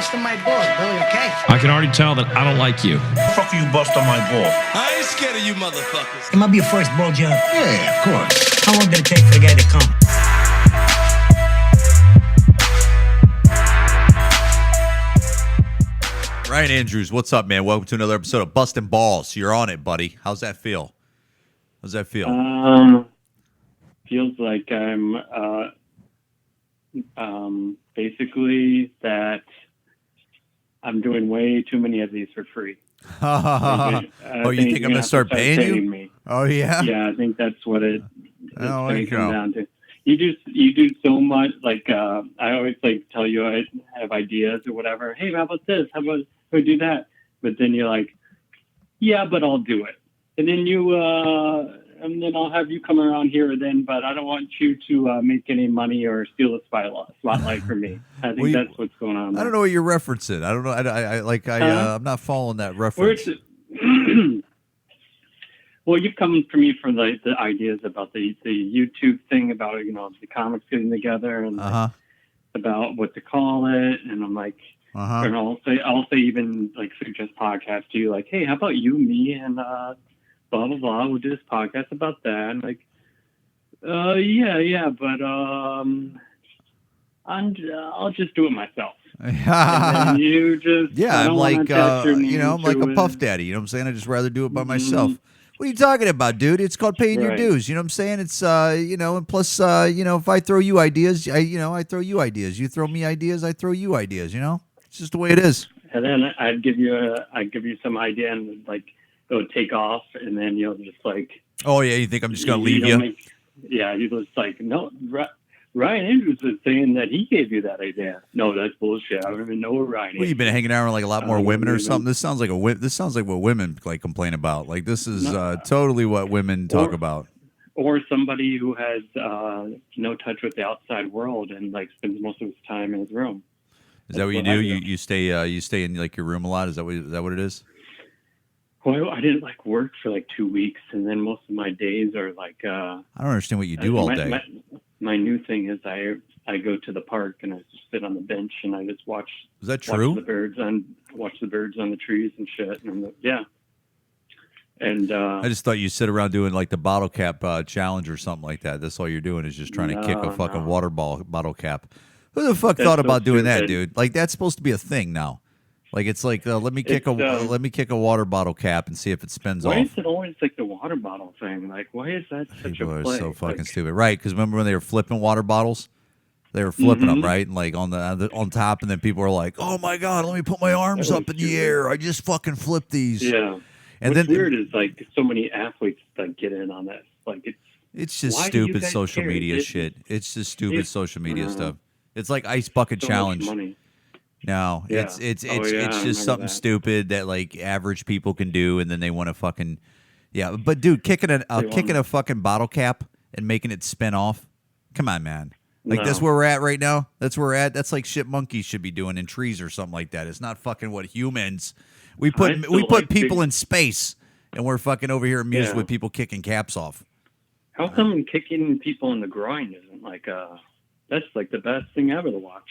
busting my balls, Billy, okay? I can already tell that I don't like you. Fuck you, bust on my ball. I ain't scared of you motherfuckers. It might be your first ball job. Yeah, of course. How long did it take for the guy to come? Ryan Andrews, what's up, man? Welcome to another episode of Bustin' Balls. You're on it, buddy. How's that feel? How's that feel? Feels like I'm basically that I'm doing way too many of these for free. Oh, you think I'm gonna start paying you? Me. Oh yeah. Yeah, I think that's what it's Oh, going to come down to. You do so much. Like I always tell you I have ideas or whatever. Hey, how about this? How about we do that? But then you're like, yeah, but I'll do it. And then and then I'll have you come around here then. But I don't want you to make any money or steal the spotlight from me. I think that's what's going on there. I don't know what you're referencing. I don't know. I'm not following that reference. Well, you've come to me for the ideas about the YouTube thing about the comics getting together and about what to call it, and I'm like, and I'll say even suggest podcasts to you, like, hey, how about you, me, and blah blah blah. We'll do this podcast about that. And like, yeah, but I'll just do it myself. And you just I'm like I'm like a puff daddy. You know what I'm saying? I just rather do it by myself. What are you talking about, dude? It's called paying your dues. You know what I'm saying? It's and plus if I throw you ideas, I throw you ideas. You throw me ideas, I throw you ideas. It's just the way it is. And then I'd give you some idea, and it would take off, and then you'll just oh yeah, you think I'm just gonna leave you? You just no. Ryan Andrews is saying that he gave you that idea. No, that's bullshit. I don't even know what Ryan. Well, you've been hanging out with a lot more women or something. This sounds like what women complain about. Like this is totally what women talk about. Or somebody who has no touch with the outside world and spends most of his time in his room. Is that what you do? You stay in your room a lot? Is that what it is? Well, I didn't work for 2 weeks, and then most of my days are I don't understand what you do all day. My new thing is I go to the park and I just sit on the bench and I just watch. Is that true? Watch the birds on the trees and shit. And yeah. And I just thought you sit around doing the bottle cap challenge or something like that. That's all you're doing is just trying to kick a fucking water bottle cap. Who the fuck thought about doing that, dude? That's supposed to be a thing now. It's let me kick a water bottle cap and see if it spins off. Why is it always the water bottle thing? Why is that such People a are play? so fucking stupid, right? Because remember when they were flipping water bottles? They were flipping them, right? And on top, and then people were like, "Oh my god, let me put my arms up in the air! I just fucking flipped these." Yeah. And What's weird is so many athletes that get in on this. It's just stupid social media shit. It's just stupid social media stuff. It's like ice bucket challenge. No, it's just something stupid that average people can do, and then they want to fucking But dude, kicking a fucking bottle cap and making it spin off. Come on, man. That's where we're at right now. That's where we're at. That's shit monkeys should be doing in trees or something like that. It's not fucking what humans. We put people in space, and we're fucking over here amused with people kicking caps off. How come kicking people in the groin isn't that's the best thing ever to watch?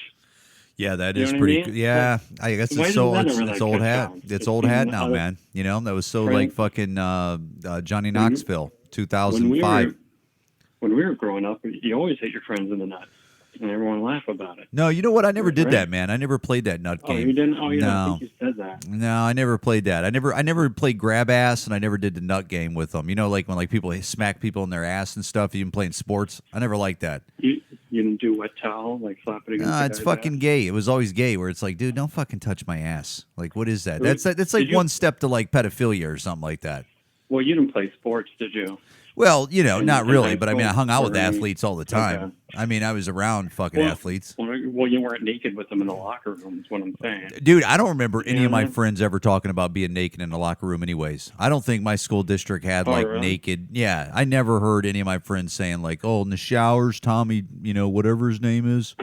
Yeah, that is pretty good. Yeah, I guess it's old hat. It's old hat now, man. That was so fucking Johnny Knoxville, 2005. When we were growing up, you always hit your friends in the nuts, and everyone laugh about it. No, you know what? I never did that, man. I never played that nut game. Oh, you didn't? Oh, yeah, no. I think you said that. No, I never played that. I never played grab ass, and I never did the nut game with them. When people smack people in their ass and stuff, even playing sports. I never liked that. You didn't do wet towel, slap it against the it's fucking gay. It was always gay, where it's dude, don't fucking touch my ass. What is that? That's one step to pedophilia or something like that. Well, you didn't play sports, did you? Well, not really, but I hung out with athletes all the time. Okay. I was around fucking athletes. Well, you weren't naked with them in the locker room, is what I'm saying. Dude, I don't remember any of my friends ever talking about being naked in the locker room anyways. I don't think my school district had really? Naked. Yeah, I never heard any of my friends saying oh, in the showers, Tommy, whatever his name is.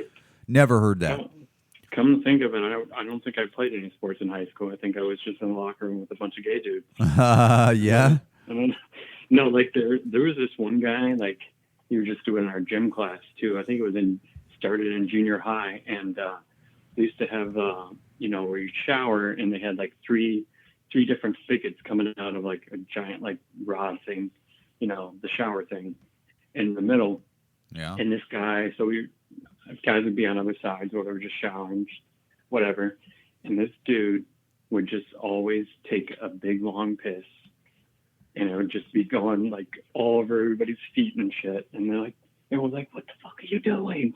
Never heard that. Come to think of it, I don't think I played any sports in high school. I think I was just in the locker room with a bunch of gay dudes. Yeah? No, there was this one guy, he was just doing our gym class too. I think it was started in junior high, and they used to have where you shower, and they had like three different spigots coming out of like a giant like rod thing, the shower thing in the middle. Yeah. And this guy, guys would be on other sides, or they were just showering, whatever. And this dude would just always take a big long piss, and it would just be going like all over everybody's feet and shit. And they were like, "What the fuck are you doing?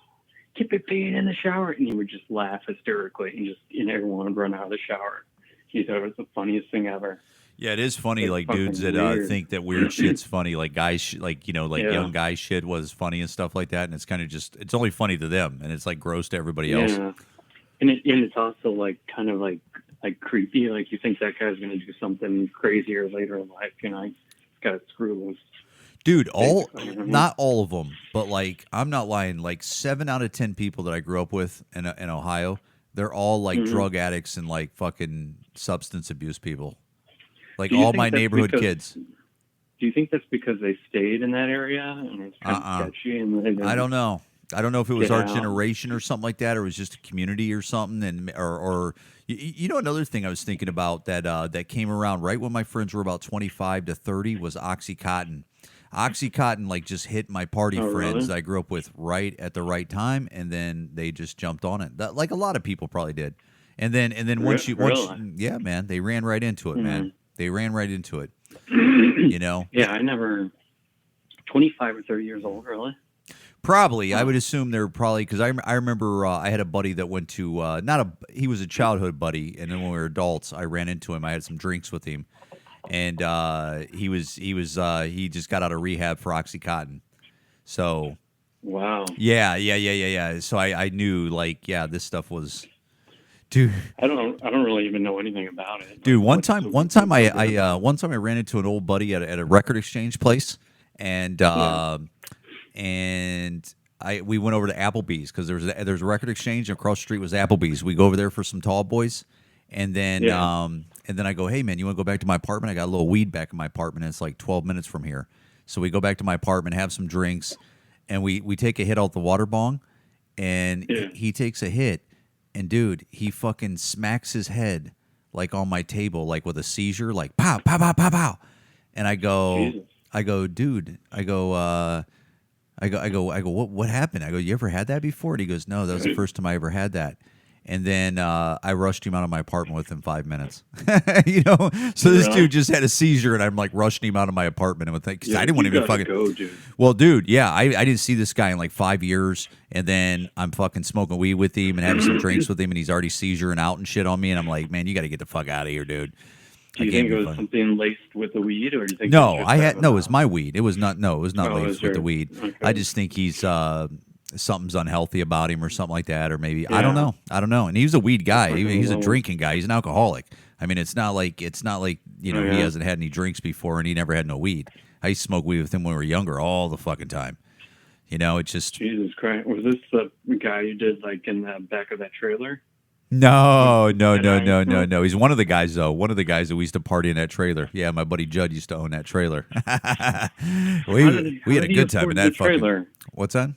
Keep it peeing in the shower." And he would just laugh hysterically, and everyone would run out of the shower. He thought it was the funniest thing ever. Yeah, it is funny, It's like fucking dudes that weird. think that weird shit's funny, like guys, Yeah. young guy shit was funny and stuff like that, and it's kind of it's only funny to them, and it's like gross to everybody else. Yeah, and it's also like kind of like creepy. Like you think that guy's gonna do something crazier later in life. He's got screw loose. Dude, Basically. not all of them, but like I'm not lying. Like 7 out of 10 people that I grew up with in Ohio, they're all like drug addicts and like fucking substance abuse people. Like Do you all think my that's neighborhood because- kids. Do you think that's because they stayed in that area and it's kind of sketchy? And I don't know. I don't know if it was Get our out. generation or something like that, or it was just a community or something. And or another thing I was thinking about that came around right when my friends were about 25 to 30 was OxyContin. OxyContin like just hit my party friends really? that I grew up with right at the right time, and then they just jumped on it. Like a lot of people probably did. And then once Really? yeah, man, they ran right into it, man. They ran right into it. Yeah, I never. 25 or 30 years old, really? Probably, I would assume they're probably because I remember I had a buddy that went to he was a childhood buddy, and then when we were adults, I ran into him. I had some drinks with him, and he just got out of rehab for OxyContin. So Wow. yeah. So I knew this stuff was, dude. I don't really even know anything about it. Dude, one What's time I ran into an old buddy at a record exchange place, and we went over to Applebee's because there's a record exchange, and across the street was Applebee's. We go over there for some tall boys, and then I go, "Hey man, you want to go back to my apartment? I got a little weed back in my apartment, and it's like 12 minutes from here." So we go back to my apartment, have some drinks, and we take a hit out the water bong, and he takes a hit, and dude, he fucking smacks his head like on my table, like with a seizure, like pow pow pow pow pow, and I go, dude, what happened? I go, you ever had that before? And he goes, no, that was the first time I ever had that. And then I rushed him out of my apartment within 5 minutes. So this dude just had a seizure, and I'm like rushing him out of my apartment and because I didn't want him to fucking go, dude. Well, dude, yeah, I didn't see this guy in like 5 years, and then I'm fucking smoking weed with him and having some drinks with him, and he's already seizuring out and shit on me, and I'm like, man, you got to get the fuck out of here, dude. Do you think it was something laced with the weed, or do you think? No, it was my weed. It was not. No, it was not laced with the weed. Okay. I just think he's something's unhealthy about him or something like that, or maybe I don't know. And he was a weed guy. He's a drinking guy. He's an alcoholic. I mean, it's not like he hasn't had any drinks before and he never had no weed. I used to smoke weed with him when we were younger all the fucking time. It's just Jesus Christ. Was this the guy you did like in the back of that trailer? No. He's one of the guys though. One of the guys that we used to party in that trailer. Yeah, my buddy Judd used to own that trailer. we had a good time in that trailer. What's that?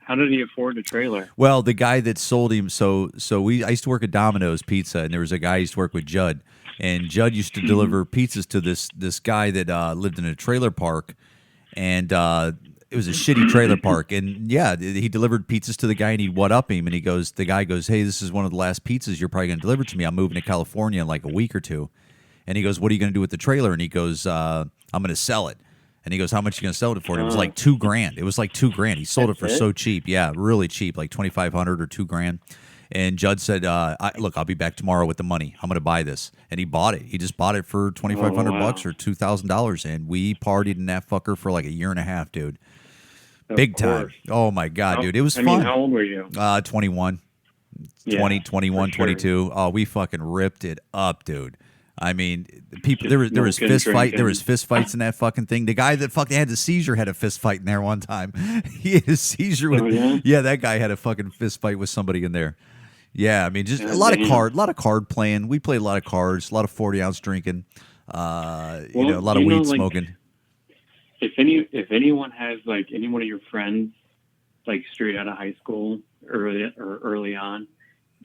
How did he afford a trailer? Well, the guy that sold him, I used to work at Domino's Pizza, and there was a guy I used to work with, Judd, and Judd used to deliver pizzas to this guy that lived in a trailer park, and it was a shitty trailer park, and yeah, he delivered pizzas to the guy, and he'd what-up him, and the guy goes, hey, this is one of the last pizzas you're probably going to deliver to me. I'm moving to California in like a week or two, and he goes, what are you going to do with the trailer? And he goes, I'm going to sell it. And he goes, how much are you going to sell it for? And it was like $2,000. It was like $2,000. He sold it for so cheap. Yeah, really cheap, like $2,500 or $2,000. And Judd said, look, I'll be back tomorrow with the money. I'm going to buy this. And he bought it. He just bought it for $2,500 or $2,000. And we partied in that fucker for like a year and a half, dude. Big time. Oh, my God, dude. It was fun. How old were you? 21. 20, 21, 22. Oh, we fucking ripped it up, dude. I mean, people. There was fist fight. There was fist fights in that fucking thing. The guy that fucking had the seizure had a fist fight in there one time. He had a seizure with. Yeah, that guy had a fucking fist fight with somebody in there. Yeah, I mean, just a lot of card playing. We played a lot of cards, a lot of 40-ounce drinking. A lot of weed smoking. If anyone has like any one of your friends, like straight out of high school, early on,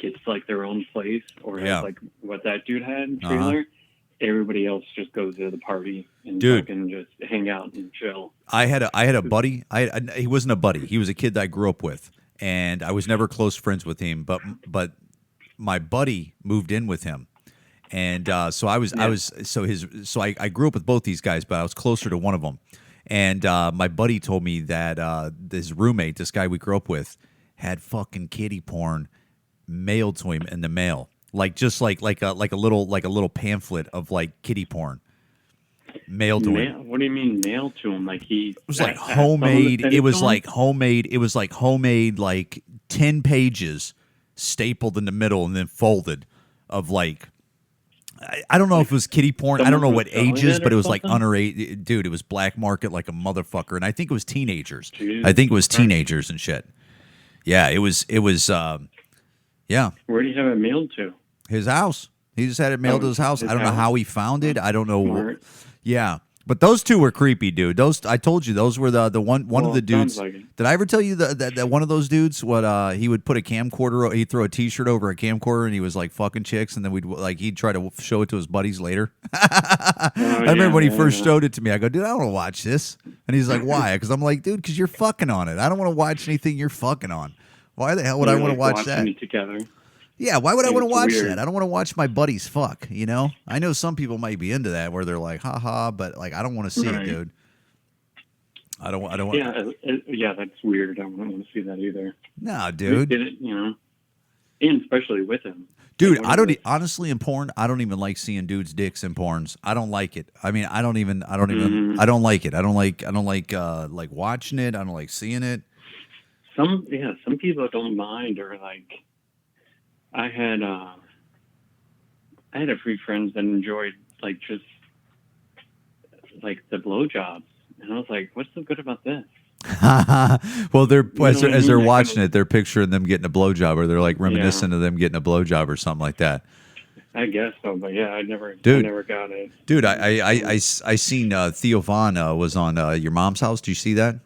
gets like their own place or Yeah. has like what that dude had trailer, everybody else just goes to the party and Dude. fucking just hang out and chill. I had a buddy. He wasn't a buddy. He was a kid that I grew up with, and I was never close friends with him. But my buddy moved in with him, and so I grew up with both these guys, but I was closer to one of them. And my buddy told me that this roommate, this guy we grew up with, had fucking kiddie porn mailed to him in the mail, like a little pamphlet of like kiddie porn mailed to him. What do you mean mailed to him? Like he? It was like homemade. It was like homemade. It was like homemade, like 10 pages stapled in the middle and then folded of like. I don't know if it was kiddie porn. I don't know what ages, but it was like underage. Dude, it was black market like a motherfucker, and I think it was teenagers. I think it was teenagers and shit. Yeah, it was. Yeah. Where do you have it mailed to? His house. He just had it mailed to his house. I don't know how he found it. I don't know. Smart. Yeah. But those two were creepy, dude. Those I told you those were the one of the dudes. Like it. Did I ever tell you that one of those dudes? What he would put a camcorder, he'd throw a T-shirt over a camcorder, and he was like fucking chicks, and then he'd try to show it to his buddies later. I remember when he first showed it to me. I go, dude, I don't want to watch this, and he's like, why? Because I'm like, dude, because you're fucking on it. I don't want to watch anything you're fucking on. Why the hell would I want to watch that? It together. Yeah, why would I want to watch weird. that? I don't want to watch my buddies fuck, you know? I know some people might be into that where they're like, haha, but like I don't want to see it, dude. I don't want. Yeah, that's weird. I don't want to see that either. No, dude. Did it, and especially with him. Dude, honestly in porn, I don't even like seeing dudes' dicks in porns. I don't like it. I mean, I don't like it. I don't like watching it. I don't like seeing it. Some people don't mind, or like I had a few friends that enjoyed like just like the blowjobs, and I was like, "What's so good about this?" Well, as they're watching it, they're picturing them getting a blowjob, or they're like reminiscent of them getting a blowjob or something like that. I guess so, but yeah, I never got it. Dude, I seen Theo Von was on Your Mom's House. Do you see that?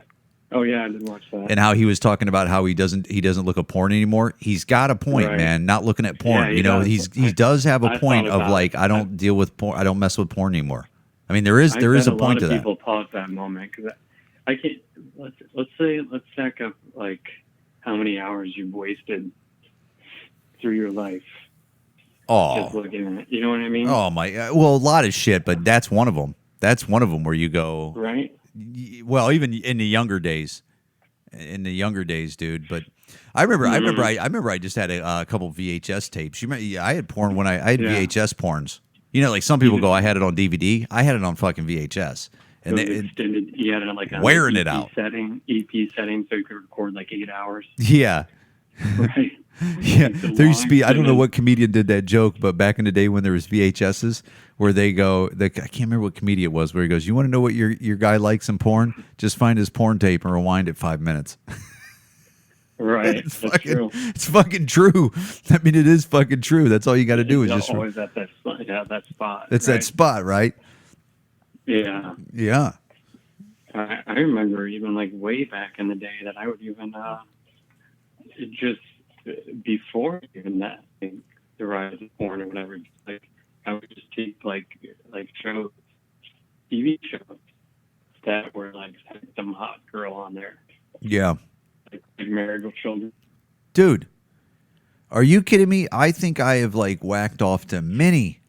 Oh yeah, I did watch that. And how he was talking about how he doesn't look at porn anymore. He's got a point, Right. man. Not looking at porn. Yeah, he does have a point of like I don't deal with porn. I don't mess with porn anymore. I mean, there is a point to that. People pause that moment because I can't. Let's stack up like how many hours you've wasted through your life. Oh, Just looking at it. You know what I mean? Oh my. Well, a lot of shit, but that's one of them. That's one of them where you go. Right. Well, even in the younger days, dude. But I remember I just had a couple VHS tapes. I had porn when I had VHS porns. You know, like some people go, I had it on DVD. I had it on fucking VHS. And you had it on like a wearing EP it out. EP setting, so you could record like 8 hours. Yeah. Right. Yeah, there used to be. I don't know what comedian did that joke, but back in the day when there was VHSs, where they go, I can't remember what comedian it was, where he goes, "You want to know what your guy likes in porn? Just find his porn tape and rewind it 5 minutes." Right, it's that's fucking, true. It's fucking true. I mean, it is fucking true. That's all you got to do is just always at that spot. Yeah, that spot. It's right? that spot, right? Yeah. Yeah. I remember even like way back in the day that I would even just before even that the rise of porn or whatever, like I would just take like shows, TV shows that were like had some hot girl on there. Yeah. Like Married with Children. Dude, are you kidding me? I think I have like whacked off to many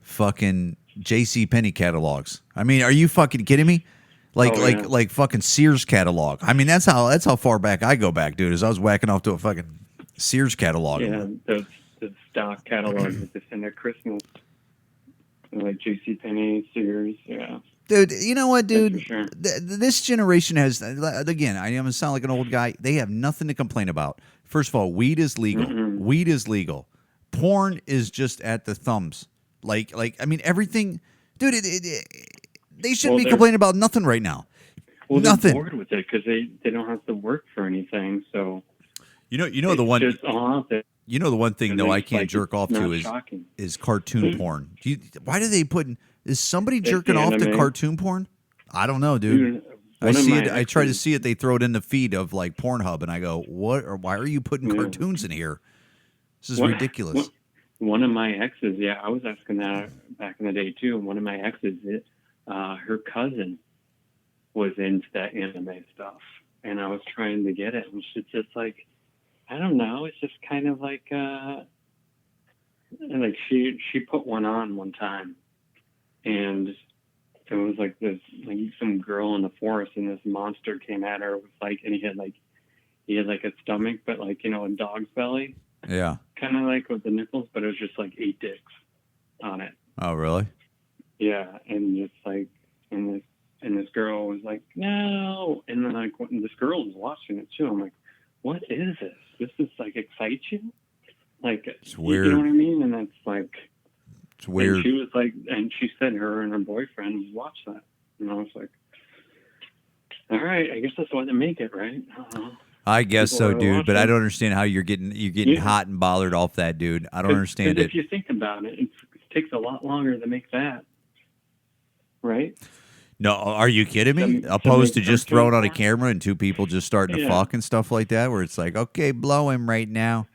fucking JCPenney catalogs. I mean, are you fucking kidding me? Like fucking Sears catalog. I mean, that's how far back I go back, dude. Is I was whacking off to a fucking Sears catalog. Yeah, the stock catalogs with the Cinder Christmas, like JCPenney, Sears. Yeah. Dude, you know what, dude? Sure. This generation has, again, I'm going to sound like an old guy. They have nothing to complain about. First of all, weed is legal. Mm-hmm. Weed is legal. Porn is just at the thumbs. Like I mean, everything, dude. They shouldn't be complaining about nothing right now. Well, nothing. They're bored with it because they don't have to work for anything. So you know the one. Just all out there. You know the one thing though I can't jerk off to is cartoon porn. Why do they put? Is somebody jerking off to cartoon porn? I don't know, dude. I see it. I try to see it. They throw it in the feed of like Pornhub, and I go, "What? Or why are you putting cartoons in here?" This is ridiculous. One of my exes, yeah, I was asking that back in the day too. One of my exes, her cousin was into that anime stuff, and I was trying to get it, and she's just like, I don't know, it's just kind of like, like she put one on one time, and it was like this, like some girl in the forest, and this monster came at her with like, and he had like a stomach, but like, you know, a dog's belly. Yeah. Kind of like with the nipples, but it was just like 8 dicks on it. Oh, really? Yeah, and it's like, and this girl was like, no, and then like this girl was watching it too. I'm like, what is this? This is like excites you? Like, it's weird. You know what I mean? And it's like, it's weird. And she was like, and she said her and her boyfriend watched that, and I was like, all right, I guess that's why they make it, right? I don't know. I guess so, dude. But I don't understand how you're getting hot and bothered off that, dude. I don't understand it. If you think about it, it takes a lot longer to make that, right? No, are you kidding me? Opposed to just throwing on a camera and 2 people just starting to fuck and stuff like that, where it's like, okay, blow him right now.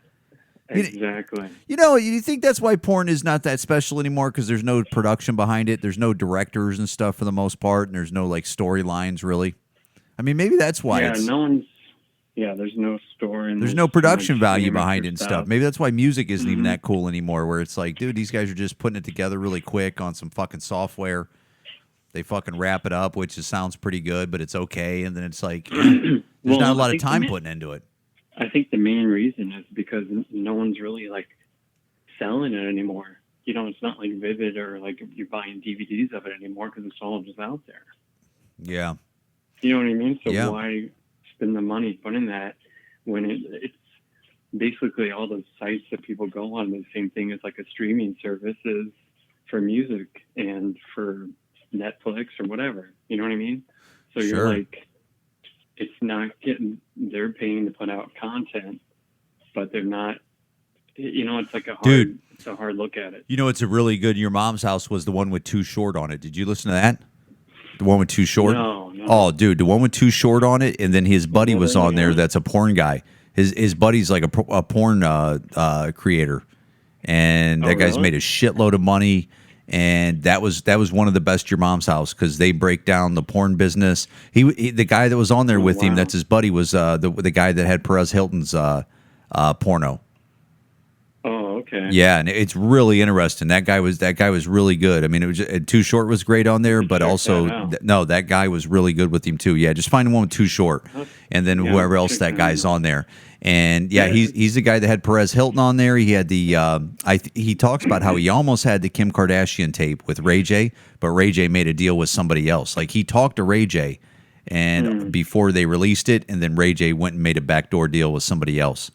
Exactly. You know, you think that's why porn is not that special anymore, because there's no production behind it. There's no directors and stuff for the most part, and there's no like storylines really. I mean, maybe that's why. Yeah, there's no story. There's no production value behind it and stuff. Maybe that's why music isn't even that cool anymore, where it's like, dude, these guys are just putting it together really quick on some fucking software. They fucking wrap it up, which sounds pretty good, but it's okay. And then it's like, there's not a lot of time putting into it. I think the main reason is because no one's really like selling it anymore. You know, it's not like Vivid or like you're buying DVDs of it anymore because it's all just out there. Yeah. You know what I mean? So why spend the money putting that when it's basically all those sites that people go on, the same thing as like a streaming service is for music and for Netflix or whatever. You know what I mean? So you're like, it's not they're paying to put out content, but they're not, you know, it's like it's a hard look at it. You know, it's a really good, Your Mom's House was the one with Too Short on it. Did you listen to that? The one with Too Short? No. Oh, dude, the one with Too Short on it, and then his buddy was on there that's a porn guy. His buddy's like a porn creator, and that guy's made a shitload of money, and that was one of the best Your Mom's House, because they break down the porn business. The guy that was on there with him, that's his buddy, was the guy that had Perez Hilton's porno. Oh, okay. Yeah, and it's really interesting. That guy was really good. I mean, it was Too Short was great on there, but also that guy was really good with him too. Yeah, just find one with Too Short, and then whoever else that guy's on there. And he's the guy that had Perez Hilton on there. He had he talks about how he almost had the Kim Kardashian tape with Ray J, but Ray J made a deal with somebody else. Like, he talked to Ray J, and before they released it, and then Ray J went and made a backdoor deal with somebody else.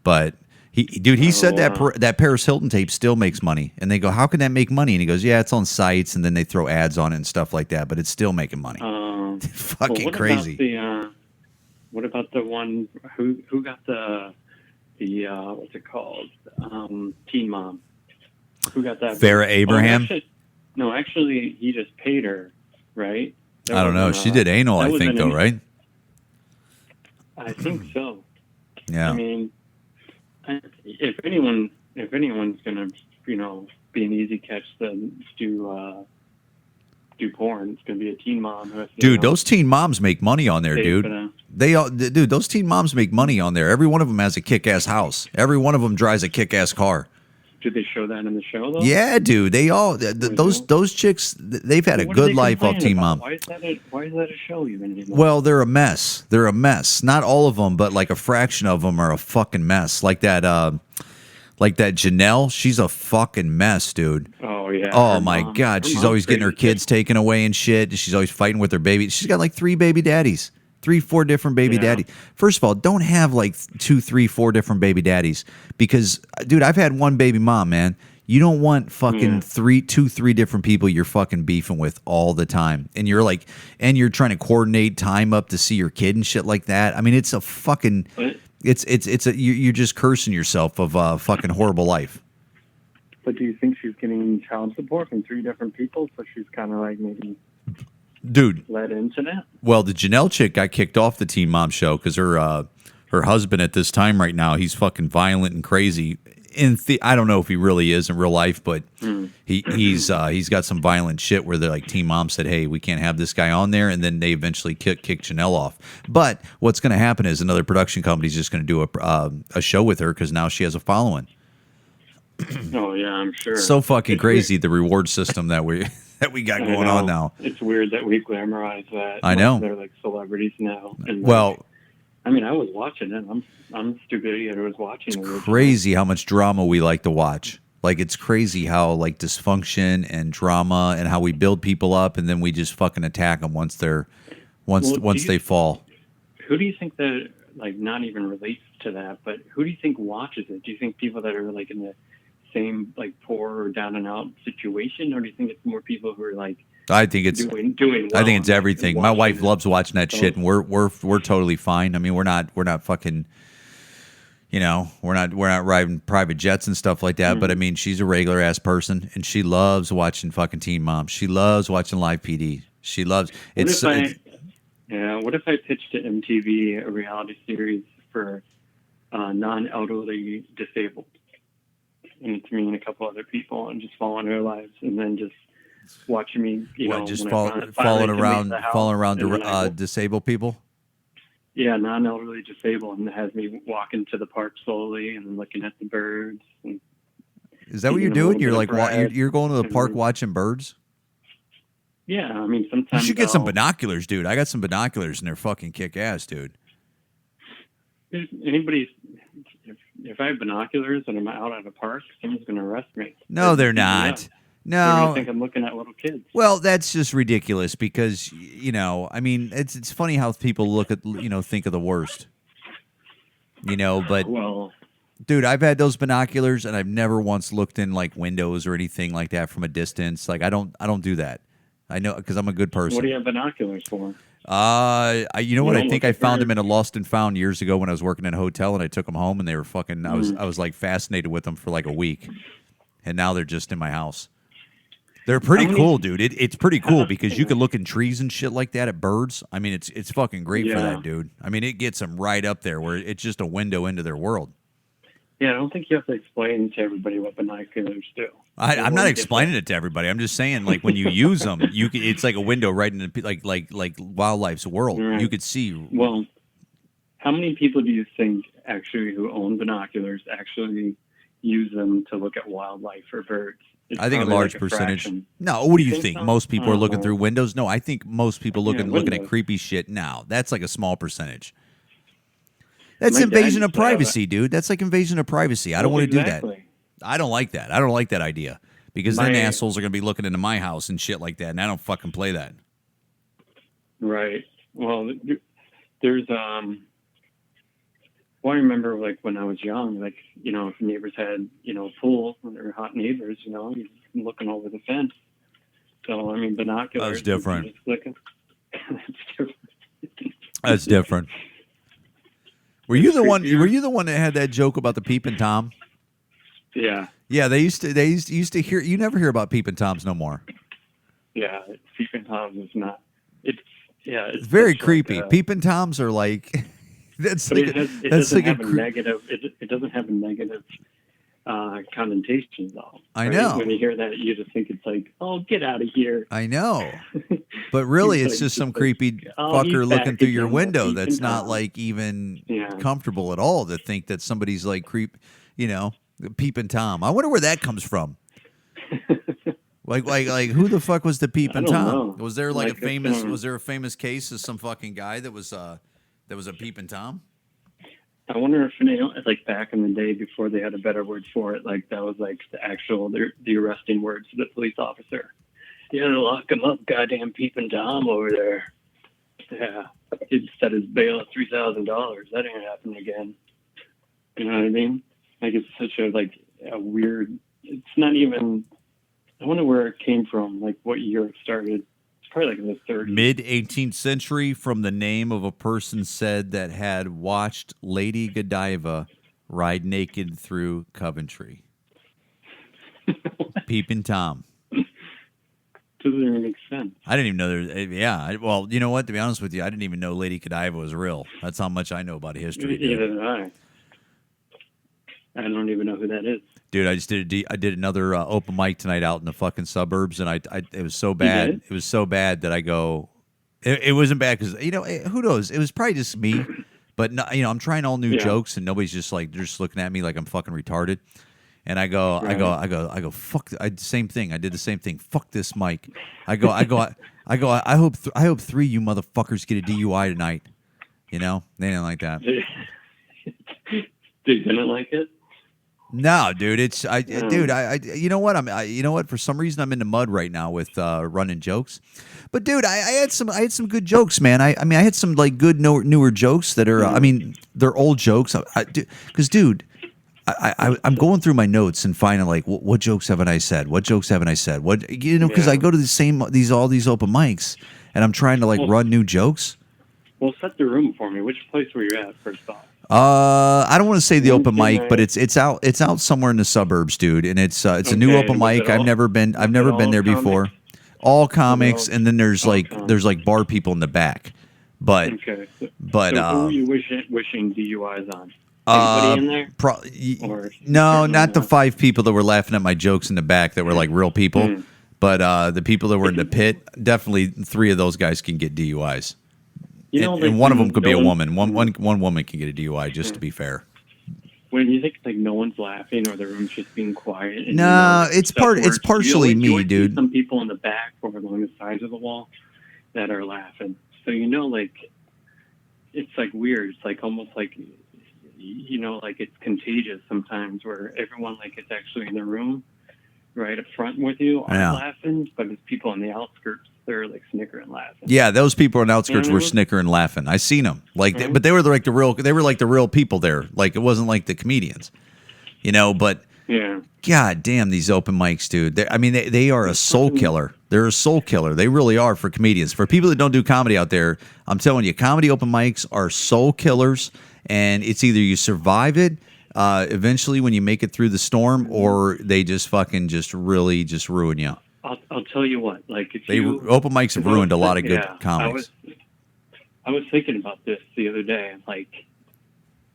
But he said that Paris Hilton tape still makes money, and they go, how can that make money? And he goes, yeah, it's on sites, and then they throw ads on it and stuff like that, but it's still making money. Fucking crazy. What about the one who got the what's it called? Teen Mom. Who got that? Farrah Abraham? Actually, he just paid her, right? I don't know. She did anal, I think, though, right? I think so. Yeah. I mean, if anyone's gonna, be an eady catch to do porn, it's gonna be a teen mom. Dude, those teen moms make money on there, dude. Dude, those teen moms make money on there. Every one of them has a kick-ass house. Every one of them drives a kick-ass car. Did they show that in the show, though? Yeah, dude. They all those chicks. They've had a good life off Teen Mom. Why is that a show even anymore? Well, they're a mess. They're a mess. Not all of them, but like a fraction of them are a fucking mess. Like that Janelle. She's a fucking mess, dude. Oh yeah. Oh my God. She's always getting her kids taken away and shit. She's always fighting with her baby. She's got like 3 baby daddies. 3-4 different baby daddies. First of all, don't have like 2, 3, 4 different baby daddies, because, dude, I've had one baby mom, man. You don't want fucking 2, 3 different people you're fucking beefing with all the time, and you're trying to coordinate time up to see your kid and shit like that. I mean, it's a fucking, you're just cursing yourself of a fucking horrible life. But do you think she's getting child support from 3 different people, so she's kind of like maybe? Dude, led into that? Well, the Janelle chick got kicked off the Teen Mom show because her husband at this time right now, he's fucking violent and crazy, I don't know if he really is in real life, but he's got some violent shit where they're like Teen Mom said, hey, we can't have this guy on there, and then they eventually kick Janelle off. But what's going to happen is another production company's just going to do a show with her because now she has a following. Oh yeah, I'm sure. So fucking crazy the reward system that we got going on now. It's weird that we glamorize that. I know. They're like celebrities now. And well, I mean, I was watching it. I'm a stupid idiot who was watching it. It's crazy how much drama we like to watch. Like, it's crazy how, like, dysfunction and drama and how we build people up and then we just fucking attack them once they fall. Who do you think that, like, not even relates to that, but who do you think watches it? Do you think people that are, like, in the same, like, poor or down and out situation, or do you think it's more people who are, like, I think it's doing well, I think it's everything. My wife loves watching that shit, and Oh. we're totally fine. I mean, we're not fucking, you know, we're not riding private jets and stuff like that. But I mean, she's a regular ass person, and she loves watching fucking Teen Mom. She loves watching Live PD. She loves What if I pitched to MTV a reality series for non-elderly disabled, and it's me and a couple other people, and just following their lives, and then just watching me, just following around disabled people. Yeah, non-elderly disabled, and it has me walking to the park slowly and looking at the birds. And is that what you're doing? You're like you're going to the park and, watching birds? Yeah, I mean sometimes you should get some binoculars, dude. I got some binoculars, and they're fucking kick ass, dude. If I have binoculars and I'm out at a park, someone's going to arrest me. No, they're not. They're No. going to think I'm looking at little kids. Well, that's just ridiculous because, you know, I mean, it's funny how people look at, you know, think of the worst. You know, but Well, dude, I've had those binoculars and I've never once looked in like windows or anything like that from a distance. Like I don't do that. I know because I'm a good person. what do you have binoculars for? You know what? I don't think look I at found them birds. in a lost and found years ago when I was working in a hotel, and I took them home, and they were fucking. I was like fascinated with them for like a week, and now they're just in my house. They're pretty cool, dude. It's pretty cool because you can look in trees and shit like that at birds. I mean, it's fucking great for Yeah. that, dude. I mean, it gets them right up there where it's just a window into their world. Yeah, I don't think you have to explain to everybody what binoculars do. I'm not explaining it to everybody. I'm just saying, like when you use them, it's like a window right into like wildlife's world. Right. You could see. Well, how many people do you think actually who own binoculars actually use them to look at wildlife or birds? It's I think a probably large like percentage. fraction. No, what do you think think? so? Most people are looking Uh-huh. through windows. No, I think most people looking at windows. creepy shit. No, that's like a small percentage. That's My dad invasion of used to have privacy, dude. That's like invasion of privacy. I don't Well, want to do exactly. that. I don't like that. I don't like that idea because then My- assholes are going to be looking into my house and shit like that, and I don't fucking play that. Right. Well, there's well, I remember like when I was young, like if neighbors had a pool and they were hot neighbors, you're looking over the fence. So I mean, binoculars. That's different. Just looking. That's different. That's different. Were you the one? Were you the one that had that joke about the Peeping Tom? Yeah. Yeah, they used to hear. You never hear about Peeping Toms no more. Yeah. Peeping Tom is not. It's Very such creepy. Like a, Peeping Toms are like that's but like it that's doesn't like have a negative. It doesn't have a negative connotation though. I right? know. When you hear that, you just think it's like, oh, get out of here. I know, but really, it's just some creepy oh, he's fucker back looking through your again, window Peeping that's not Tom. like even Yeah. comfortable at all to think that somebody's like Peeping Tom. I wonder where that comes from. Like who the fuck was the Peeping don't Tom? know. Was there like Like, a famous? it's, Was there a famous case of some fucking guy that was a Peeping Tom? I wonder if like back in the day before they had a better word for it, like that was like the actual the arresting words to the police officer. Yeah, lock him up, goddamn Peeping Tom over there. Yeah, he'd set his bail at $3,000. That ain't happening again. You know what I mean? Like it's such a weird. It's not even. I wonder where it came from. Like what year it started. It's probably like in the 30s. Mid 18th century, from the name of a person said that had watched Lady Godiva ride naked through Coventry. Peeping Tom. Doesn't even make sense. I didn't even know there. Yeah. Well, you know what? To be honest with you, I didn't even know Lady Godiva was real. That's how much I know about history. Dude. Either did I. I don't even know who that is. Dude, I did another open mic tonight out in the fucking suburbs, and it was so bad. It was so bad that I go. It wasn't bad because who knows? It was probably just me, but no, I'm trying all new jokes, and nobody's just like they're just looking at me like I'm fucking retarded. And I go, fuck. Same thing. I did the same thing. Fuck this mic. I hope 3 you motherfuckers get a DUI tonight. They didn't like that. They didn't like it. No, dude, dude, you know what? you know what? For some reason, I'm in the mud right now with running jokes. But dude, I had some good jokes, man. I mean, I had some like good newer jokes that are. I mean, they're old jokes. Because, dude, I'm going through my notes and finding like what jokes haven't I said? What jokes haven't I said? Because I go to all these open mics and I'm trying to like run new jokes. Well, set the room for me. Which place were you at first off? I don't want to say the open mic, but it's out somewhere in the suburbs, dude. And it's a new open mic. I've never been there before. All comics, and then there's like bar people in the back. But okay. But so who are you wishing DUIs on? Anybody in there? No, not the 5 people that were laughing at my jokes in the back that were like real people. But the people that were in the pit, definitely 3 of those guys can get DUIs. And one of them could be a woman. One woman can get a DUI, just to be fair. When you think like no one's laughing or the room's just being quiet. No, it's partially me, dude. Some people in the back or along the sides of the wall that are laughing. So like it's like weird. It's like almost like like it's contagious sometimes where everyone like is actually in the room right up front with you are laughing, but it's people on the outskirts. They're like snickering, laughing. Yeah, those people on the outskirts were snickering, laughing. I seen them, but they were like the real people there. Like it wasn't like the comedians, But God damn, these open mics, dude. They are a soul killer. They're a soul killer. They really are for comedians. For people that don't do comedy out there, I'm telling you, comedy open mics are soul killers, and it's either you survive it eventually when you make it through the storm, or they just fucking really ruin you. I'll tell you what, like if open mics have ruined a lot of good comics. I was thinking about this the other day. Like,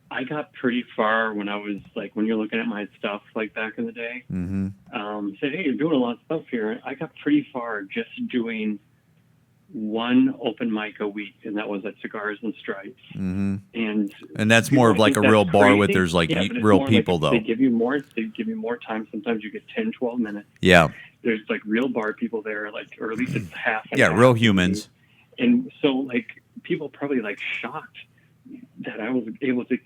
I got pretty far when I was like, when you're looking at my stuff, like back in the day. Mm-hmm. Said, hey, you're doing a lot of stuff here. I got pretty far just doing one open mic a week, and that was at Cigars and Stripes. Mm-hmm. And that's more of like a real bar crazy. With there's like real people though. They give you more time. Sometimes you get 10, 12 minutes. Yeah. There's like real bar people there, like, or at least it's half. Real humans. And so like people probably like shocked that I was able to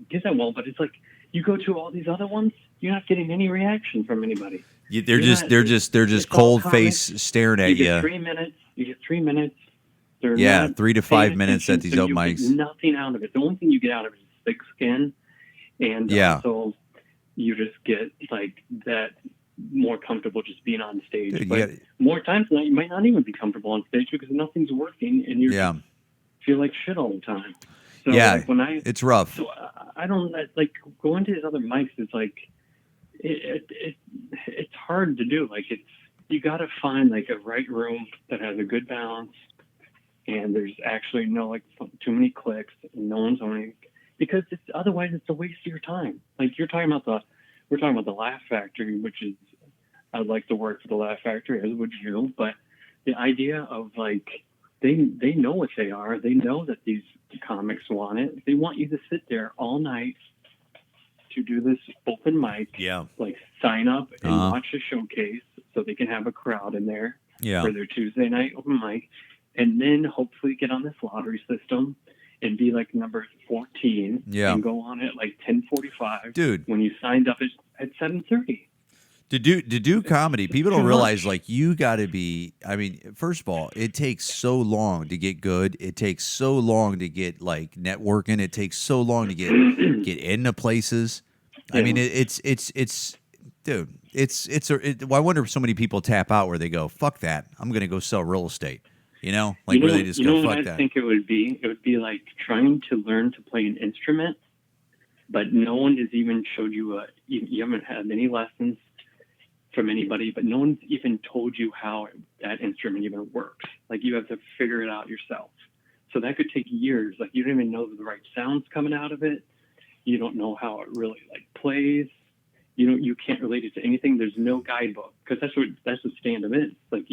get that well, but it's like you go to all these other ones, you're not getting any reaction from anybody. They're just cold face staring at you. You get 3 minutes. 3 to 5 minutes at these open mics. Nothing out of it. The only thing you get out of it is thick skin, and so you just get like that more comfortable just being on stage. Dude, but more times than that, you might not even be comfortable on stage because nothing's working, and you feel like shit all the time. So it's rough. So I don't like going to these other mics. It's like it's hard to do. Like you got to find like a right room that has a good balance, and there's actually no like too many clicks, and no one's only because otherwise it's a waste of your time. Like we're talking about the Laugh Factory, which is I'd like to work for the Laugh Factory, as would you. But the idea of like they know what they are. They know that these comics want it. They want you to sit there all night to do this open mic. Yeah. Like sign up and watch a showcase so they can have a crowd in there for their Tuesday night open mic, and then hopefully get on this lottery system and be like number 14 and go on at like 10:45. Dude, when you signed up at 7:30. To do comedy, people don't realize like you got to be. I mean, first of all, it takes so long to get good. It takes so long to get like networking. It takes so long to get into places. I mean, it's dude. I wonder if so many people tap out where they go, "Fuck that! I'm going to go sell real estate." Where they just go, "Fuck that." I think it would be like trying to learn to play an instrument, but no one has even showed you you haven't had any lessons from anybody, but no one's even told you how that instrument even works. Like you have to figure it out yourself. So that could take years. Like you don't even know the right sounds coming out of it. You don't know how it really like plays. You can't relate it to anything. There's no guidebook because that's what stand-up is. Like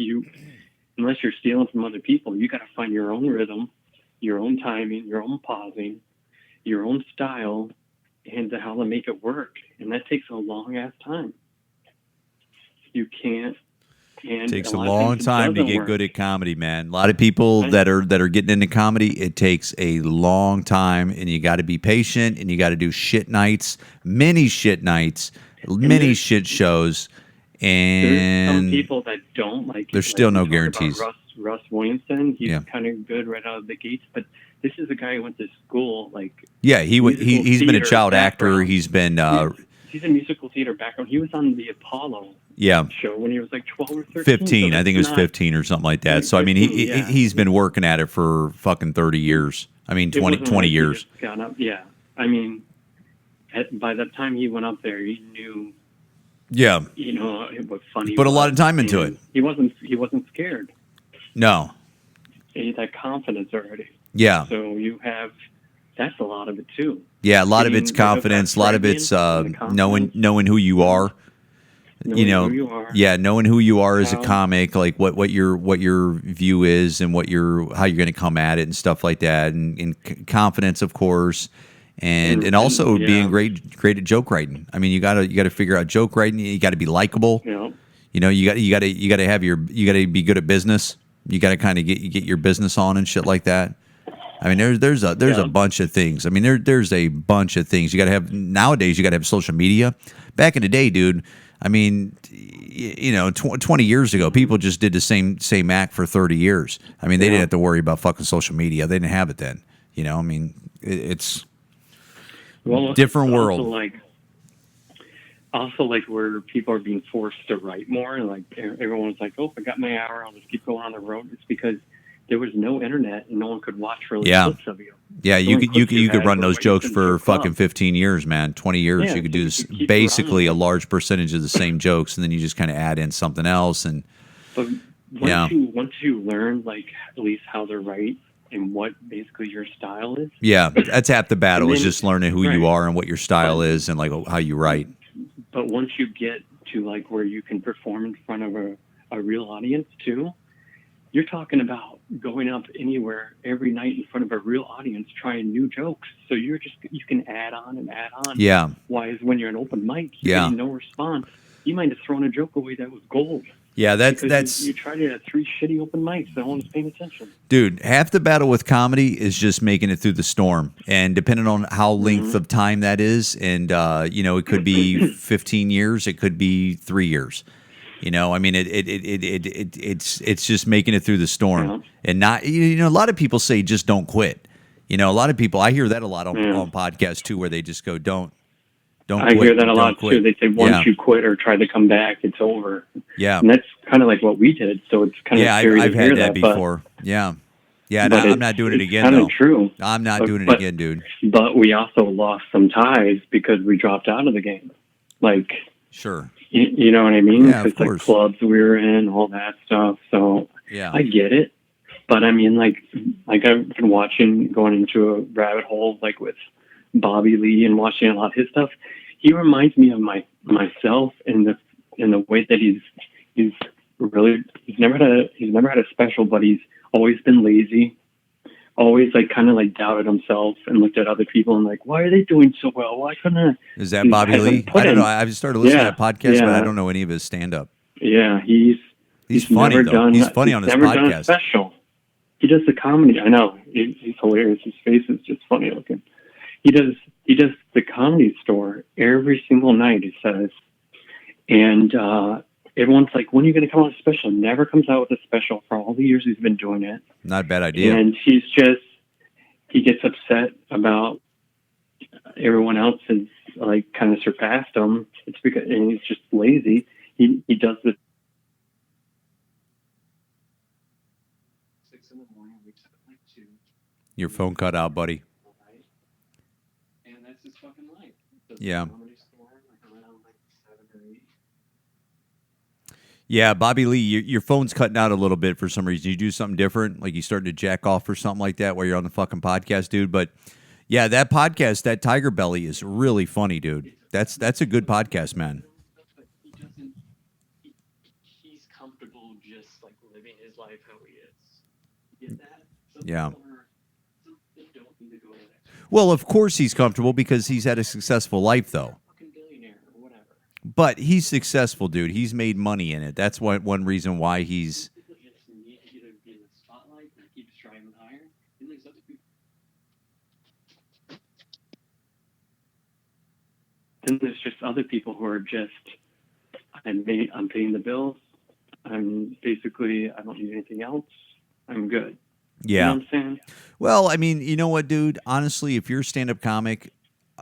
unless you're stealing from other people, you got to find your own rhythm, your own timing, your own pausing, your own style, and how to make it work. And that takes a long ass time. You can't. And It takes a a lot of long times it time to doesn't get work. good at comedy, man. A lot of people that are getting into comedy, it takes a long time, and you got to be patient, and you got to do shit nights, many shit nights, many shit shows, There's some and people that don't like it. there's still Like no we talk about guarantees. Russ Williamson, he's Yeah. kind of good right out of the gates, but this is a guy who went to school like Yeah, he's been a theater child actor. background. He's been he's a musical theater background. He was on the Apollo yeah. show when he was like 12 or 13. 15, so I think it was it's not- 15 or something like that. Like So I mean, 15, yeah. he's been working at it for fucking 30 years. I mean, it 20 wasn't like he years. just got up. Yeah, I mean, by the time he went up there, he knew, Yeah, it was funny. put a lot of time into it. He wasn't scared. No, He had that confidence already. yeah. So that's a lot of it too. Yeah, a lot of Being it's good about confidence. A lot of it's framing and confidence. knowing who you are. Knowing who you are. Yeah, knowing who you are as a How- comic, like what your view is and how you're going to come at it and stuff like that, and confidence, of course, and also yeah. being great at joke writing. I mean, you gotta figure out joke writing. You got to be likable. Yeah. You got to be good at business. You got to kind of get your business on and shit like that. I mean, there's a bunch of things. I mean, there's a bunch of things you got to have nowadays. You got to have social media. Back in the day, dude. I mean, 20 years ago, people just did the same act for 30 years. I mean, they didn't have to worry about fucking social media. They didn't have it then. I mean, it's different world. Also, like where people are being forced to write more. Like everyone's like, "Oh, if I got my hour, I'll just keep going on the road." It's because there was no internet and no one could watch really clips of you. Yeah, you could run those jokes for for fucking 15 years, man. 20 years. Yeah, You could do this, you keep basically a running. large percentage of the same jokes, and then you just kind of add in something else. And But once you learn like at least how to write and what basically your style is, yeah, that's half the battle, is And then- just learning who you right. are and what your style is and like how you write. but once you get to like where you can perform in front of a real audience too, you're talking about going up anywhere every night in front of a real audience trying new jokes. So you can add on and add on. Yeah. Whereas when you're an open mic, you're Yeah. getting no response. You might have thrown a joke away that was gold. Yeah, Because that's you tried it at 3 shitty open mics. No one's paying attention. dude, half the battle with comedy is just making it through the storm. And depending on how length of time that is, and it could be 15 years, it could be 3 years. I mean, it's just making it through the storm. Yeah. And not, a lot of people say just don't quit. A lot of people, I hear that a lot on podcasts too, where they just go, don't I quit. hear that a don't lot quit. too. They say once Yeah. you quit or try to come back, it's over. Yeah. And that's kind of like what we did. So it's kind of Yeah, scary I've to hear had that but- before. Yeah. Yeah, but I'm not doing it again, Kind though. of true. I'm not doing it but- again, dude. But we also lost some ties because we dropped out of the game. Like, Sure. you know what I mean? Yeah, of It's like course. clubs we were in, all that stuff. So Yeah. I get it. But I mean, like I've been going into a rabbit hole, like with Bobby Lee and watching a lot of his stuff. He reminds me of myself in the way that he's never had a special, but he's always been lazy, always like kind of like doubted himself and looked at other people and like, why are they doing so well? Why couldn't I? Is that He Bobby hasn't Lee? put I don't in- know. I've started listening Yeah, to that podcast, but I yeah. don't know any of his stand-up. Yeah, he's funny, never though. done. He's funny on his never done a podcast. special. He does the comedy. I know he's hilarious. His face is just funny looking. He does the Comedy Store every single night. He says, and everyone's like, "When are you going to come out with a special?" Never comes out with a special for all the years he's been doing it. Not a bad idea. And he gets upset about everyone else has like kind of surpassed him. It's because and he's just lazy. He does the 6 in the morning, wakes up at like 2. Your phone cut out, buddy. And that's his fucking life. Does Yeah. the Comedy Store, like around like 7 or 8. Yeah, Bobby Lee, your phone's cutting out a little bit for some reason. You do something different, like you started to jack off or something like that while you're on the fucking podcast, dude. But Yeah, that podcast, that Tiger Belly, is really funny, dude. That's a good podcast, man. But he doesn't. He's comfortable just like living his life how he is. You get that? Some Yeah. people don't need to go to that. Well, of course he's comfortable because he's had a successful life, though. Fucking billionaire or whatever. But he's successful, dude. He's made money in it. That's one reason why he's. People just need to either be in the spotlight and keep striving higher. And there's other people. Then there's just other people who are just, I'm paying the bills. I don't need anything else. I'm good. Yeah. You know what I'm saying? Well, I mean, you know what, dude? Honestly, if you're a stand-up comic,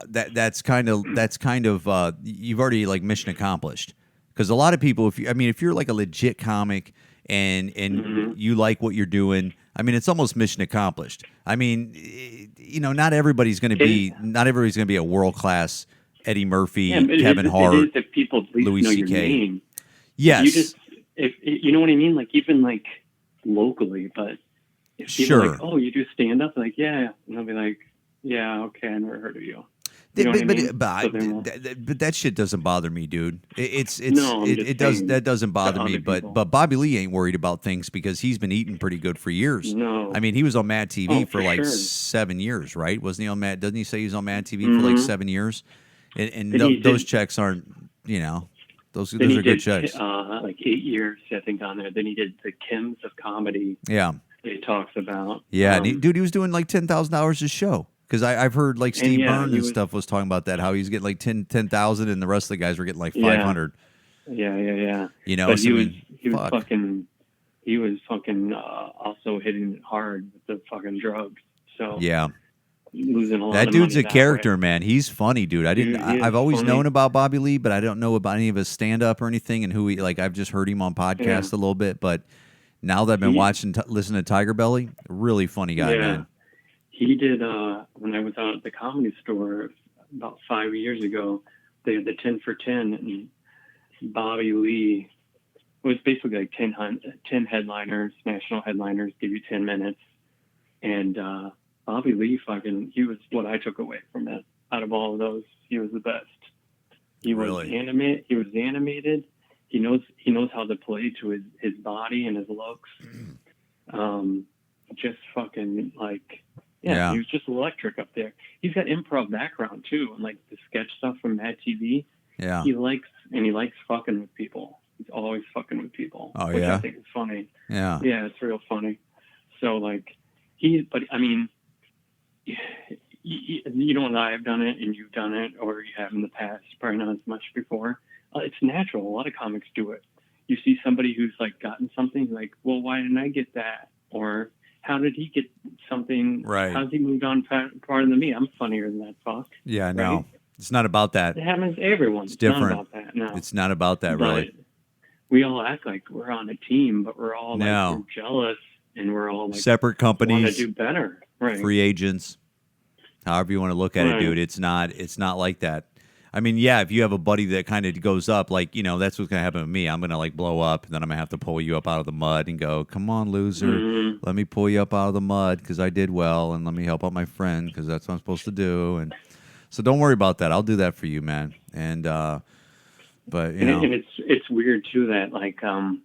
that's kind of you've already like mission accomplished. Because a lot of people, if you're like a legit comic and you like what you're doing, I mean, it's almost mission accomplished. I mean, not everybody's going to be a world-class Eddie Murphy, Kevin Hart, it is if people at least Louis know your C.K. name. Yes. If you know what I mean, like even like locally, but if people Sure. are like, oh, you do stand up, like yeah, and they'll be like, yeah, okay, I never heard of you. You know what I mean? But that shit doesn't bother me, dude. That doesn't bother me. But Bobby Lee ain't worried about things because he's been eating pretty good for years. No, I mean he was on Mad TV for like sure. 7 years, right? Wasn't he on Mad? Doesn't he say he was on Mad TV for like 7 years? And those checks aren't, those are good checks. Like 8 years, I think, on there. Then he did the Kims of comedy. Yeah, he talks about. Yeah, and he was doing like $10,000 a show. Because I've heard like Steve Burns and stuff was talking about that, how he's getting like 10,000 and the rest of the guys were getting like 500. Yeah. But he was fucking also hitting it hard with the fucking drugs. So yeah, losing a lot. That of dude's money a character, man. He's funny, dude. I've always known about Bobby Lee, but I don't know about any of his stand up or anything. And who I've just heard him on podcasts a little bit, but now that I've been listening to Tiger Belly, really funny guy, man. He did, when I was out at the Comedy Store about 5 years ago, they had the 10 for 10, and Bobby Lee, it was basically like 10 headliners, national headliners, give you 10 minutes. And Bobby Lee he was what I took away from it. Out of all of those, he was the best. He was animated. He knows how to play to his body and his looks. Just fucking like... Yeah, he was just electric up there. He's got improv background too, and like the sketch stuff from Mad TV. Yeah, he likes fucking with people. He's always fucking with people. Oh, which yeah? I think is funny. Yeah, it's real funny. So like but I mean, you know, and I have done it, and you've done it, or you have in the past, probably not as much before. It's natural. A lot of comics do it. You see somebody who's like gotten something, like, well, why didn't I get that? Or how did he get something? Right. How's he moved on farther than me? I'm funnier than that fuck. Yeah, right? No. It's not about that. It happens to everyone. It's different. Not about that. No. It's not about that, really. We all act like we're on a team, but we're all like we're jealous, and we're all like separate companies. Want to do better. Right. Free agents. However you want to look at it, dude. It's not like that. I mean, yeah, if you have a buddy that kind of goes up, like, you know, that's what's going to happen with me. I'm going to, like, blow up, and then I'm going to have to pull you up out of the mud and go, come on, loser. Mm-hmm. Let me pull you up out of the mud because I did well, and let me help out my friend because that's what I'm supposed to do. And so don't worry about that. I'll do that for you, man. And, but, you know. And it's weird, too, that, like a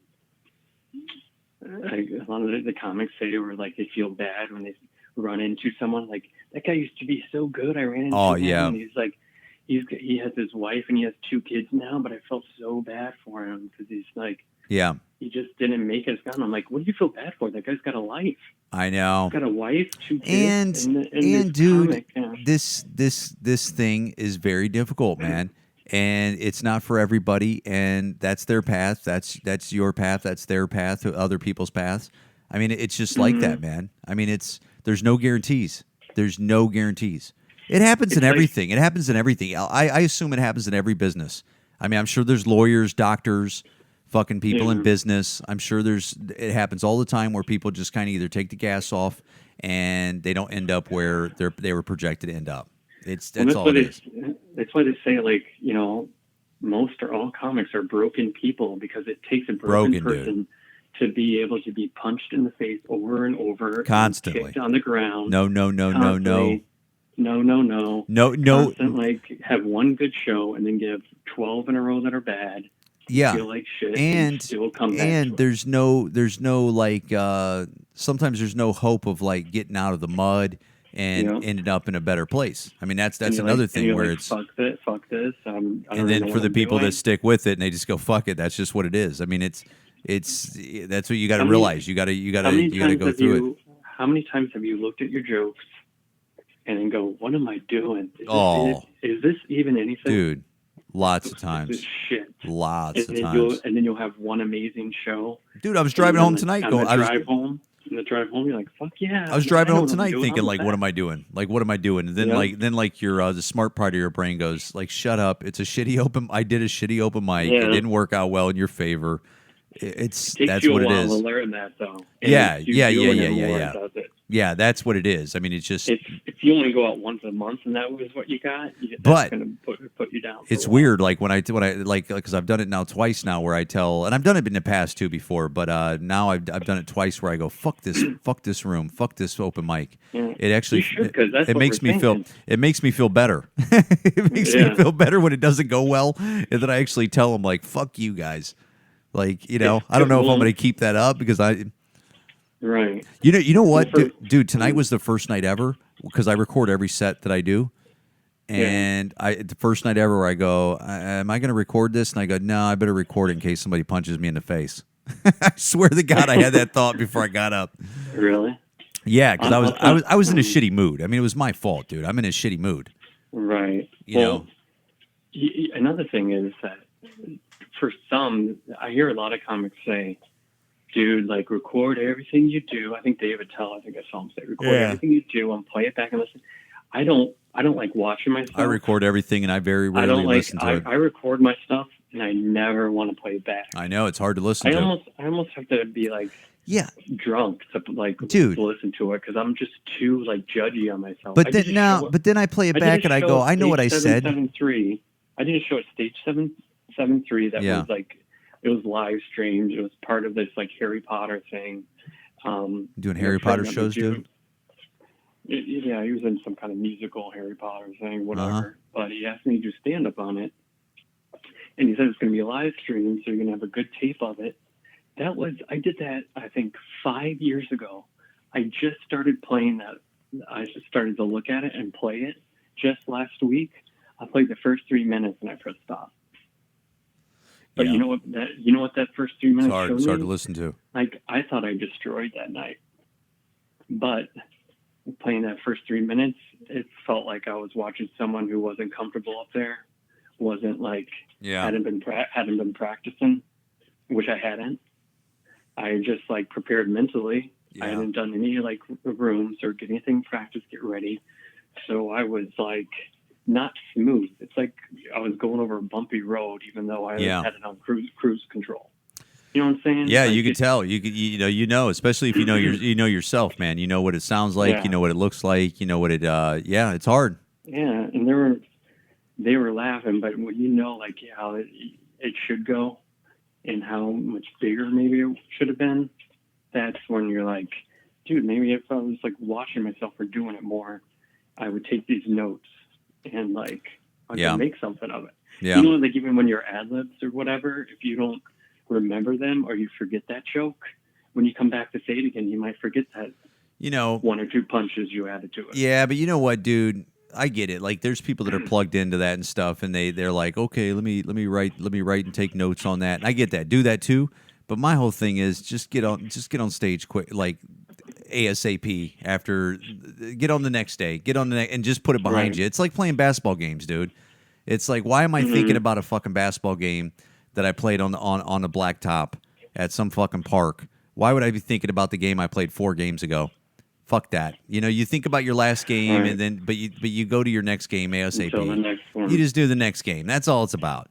lot of the comics say they feel bad when they run into someone. Like, that guy used to be so good. I ran into him, and he's like, he has his wife and he has 2 kids now, but I felt so bad for him because he's like, he just didn't make it. I'm like, what do you feel bad for? That guy's got a life. I know. He's got a wife, 2 kids, and dude, this thing is very difficult, man, and it's not for everybody. And that's their path. That's your path. That's their path to other people's paths. I mean, it's just like that, man. I mean, there's no guarantees. There's no guarantees. It happens in everything. It happens in everything. I assume it happens in every business. I mean, I'm sure there's lawyers, doctors, fucking people in business. I'm sure it happens all the time where people just kind of either take the gas off and they don't end up where they were projected to end up. That's all it is. That's why they say, like, you know, most or all comics are broken people because it takes a broken person to be able to be punched in the face over and over, constantly, kicked on the ground. No. No. No. Constant, like, have one good show and then give 12 in a row that are bad. Yeah. Feel like shit And still come back to it. there's no like sometimes there's no hope of like getting out of the mud and ending up in a better place. I mean that's another thing where it's fuck this. I don't and then know for what the I'm people doing. that stick with it and they just go fuck it, that's just what it is. I mean it's that's what you got to How many- realize. You got to go through it. How many times have you looked at your jokes and then go, what am I doing? Is this even anything? Dude, lots of This times. is shit. Lots of And times. then you'll have one amazing show. Dude, I was driving home tonight On going the drive home, you're like, fuck yeah. I was driving know home what I'm tonight doing. thinking I'm like, the what best. am I doing? Like, what am I doing? And then like your the smart part of your brain goes like, shut up. It's a shitty open. I did a shitty open mic. Yeah. It didn't work out well in your favor. That's Takes you what a it while is. to learn that though. And Yeah, it's you yeah. doing it more does it. Yeah, that's what it is. I mean, it's just. If you only go out once a month and that was what you got, But that's going to put you down. It's weird, like when I like because I've done it now twice now, where I tell, and I've done it in the past too before, but now I've done it twice where I go fuck this room, fuck this open mic. Yeah. It actually You should, 'cause that's it what makes we're me feel thinking. it makes me feel better. It makes me Yeah. feel better when it doesn't go well, and then I actually tell them like fuck you guys, like I don't know if I'm going to keep that up because Right. You know what, Well, dude? Tonight was the first night ever because I record every set that I do, and the first night ever where I go, am I going to record this? And I go, no, I better record it in case somebody punches me in the face. I swear to God, I had that thought before I got up. Really? Yeah, because I was in a shitty mood. I mean, it was my fault, dude. I'm in a shitty mood. Right. You know. Another thing is that for some, I hear a lot of comics say, dude, like record everything you do. I think David Tell, I saw him say, record everything you do and play it back and listen. I don't like watching myself. I record everything and I very rarely listen to it. I record my stuff and I never want to play it back. I know it's hard to listen to. I almost have to be like drunk to like dude, to listen to it because I'm just too like judgy on myself. But then I play it back and I go, I know what I said. I did a show at Stage 773 that was like, it was live streamed. It was part of this like Harry Potter thing. Doing Harry Potter shows, dude? Yeah, he was in some kind of musical Harry Potter thing, whatever. Uh-huh. But he asked me to do stand up on it. And he said it's going to be a live stream, so you're going to have a good tape of it. I did that, I think, 5 years ago. I just started playing that. I just started to look at it and play it just last week. I played the first 3 minutes and I pressed stop. But you know what that first 3 minutes showed me? It's hard to listen to. Like, I thought I destroyed that night. But playing that first 3 minutes, it felt like I was watching someone who wasn't comfortable up there, wasn't like hadn't been practicing, which I hadn't. I just like prepared mentally. I hadn't done any like rooms or get anything practice, get ready. So I was like not smooth. It's like I was going over a bumpy road, even though I had it on cruise control. You know what I'm saying? Yeah, like you could tell. You know, especially if you know yourself, man. You know what it sounds like. Yeah. You know what it looks like. You know what it. Yeah, it's hard. Yeah, and they were laughing, but when you know like how it should go and how much bigger maybe it should have been, that's when you're like, dude, maybe if I was like watching myself or doing it more, I would take these notes and like I could make something of it. Yeah. You know, like even when you're ad libs or whatever, if you don't remember them or you forget that joke, when you come back to say it again, you might forget that. One or two punches you added to it. Yeah, but you know what, dude? I get it. Like, there's people that are plugged into that and stuff, and they're like, okay, let me write and take notes on that. And I get that. Do that too. But my whole thing is just get on stage quick, like ASAP. Get on the next day, and just put it behind you. It's like playing basketball games, dude. It's like, why am I thinking about a fucking basketball game that I played on the blacktop at some fucking park? Why would I be thinking about the game I played 4 games ago? Fuck that. You think about your last game, and then but you go to your next game ASAP. Until the next one. You just do the next game. That's all it's about.